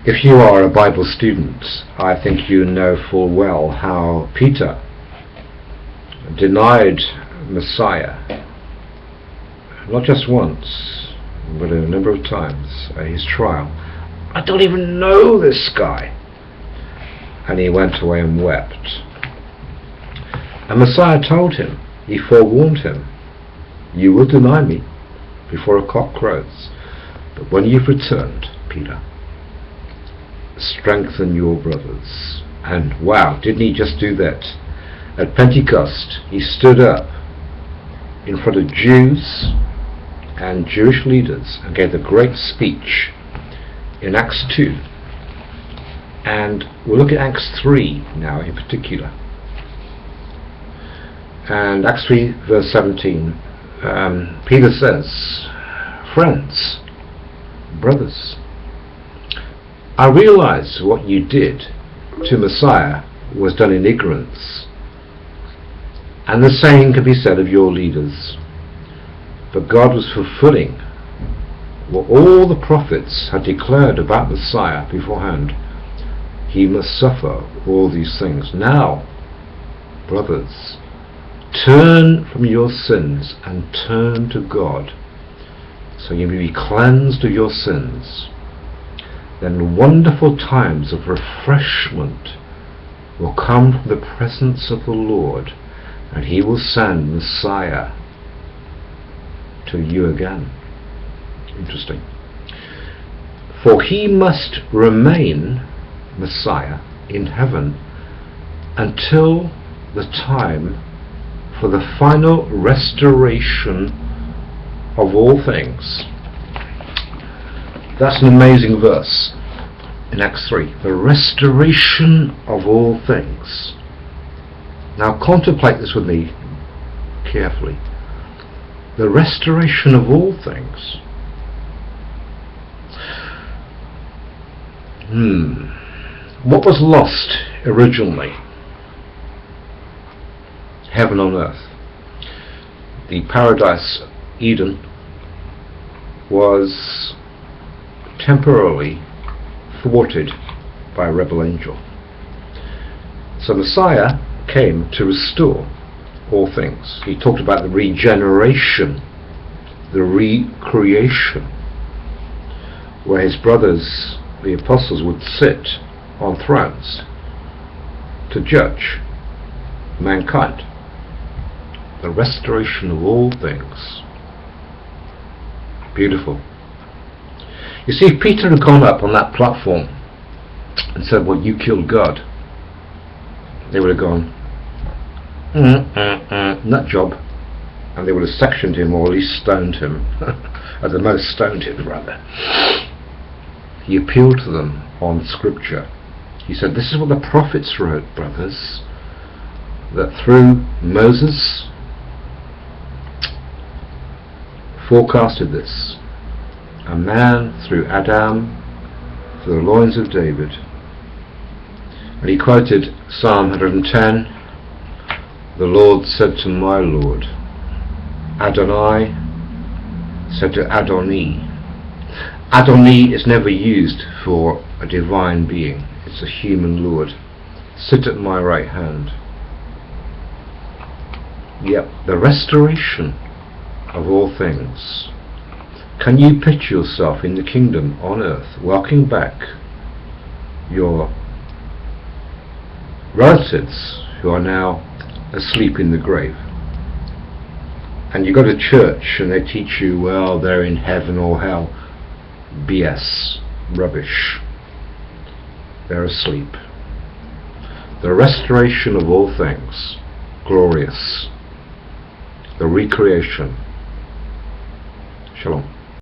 If you are a Bible student, I think you know full well how Peter denied Messiah, not just once, but a number of times at his trial. I don't even know this guy. And he went away and wept. And Messiah told him, he forewarned him, you will deny me before a cock crows. But when you've returned, Peter, strengthen your brothers. And wow, didn't he just do that? At Pentecost, he stood up in front of Jews and Jewish leaders and gave a great speech in Acts 2. And we'll look at Acts 3 now in particular. And Acts 3 verse 17, Peter says, friends, brothers, I realize what you did to Messiah was done in ignorance, and the same can be said of your leaders. But God was fulfilling what all the prophets had declared about Messiah beforehand. He must suffer all these things. Now, brothers, turn from your sins and turn to God, so you may be cleansed of your sins. Then wonderful times of refreshment will come from the presence of the Lord, and he will send Messiah to you again. Interesting. For he must remain Messiah in heaven until the time for the final restoration of all things. That's an amazing verse in Acts 3. The restoration of all things. Now contemplate this with me carefully. The restoration of all things. What was lost originally? Heaven on earth. The paradise Eden was temporarily thwarted by a rebel angel. So Messiah came to restore all things. He talked about the regeneration, the recreation, where his brothers, the apostles, would sit on thrones to judge mankind. The restoration of all things. Beautiful. You see, if Peter had gone up on that platform and said, well, you killed God, they would have gone, nut job, and they would have sectioned him, or at least stoned him. At the most stoned him, rather. He appealed to them on scripture. He said, this is what the prophets wrote, brothers, that through Moses forecasted this, a man through Adam, through the loins of David. And he quoted Psalm 110, the Lord said to my Lord, Adonai said to Adoni. Adoni is never used for a divine being, it's a human Lord. Sit at my right hand. Yep, the restoration of all things. Can you picture yourself in the kingdom on earth, welcoming back your relatives who are now asleep in the grave? And you go to church and they teach you, well, they're in heaven or hell. BS, rubbish. They're asleep. The restoration of all things, glorious. The recreation. Shalom.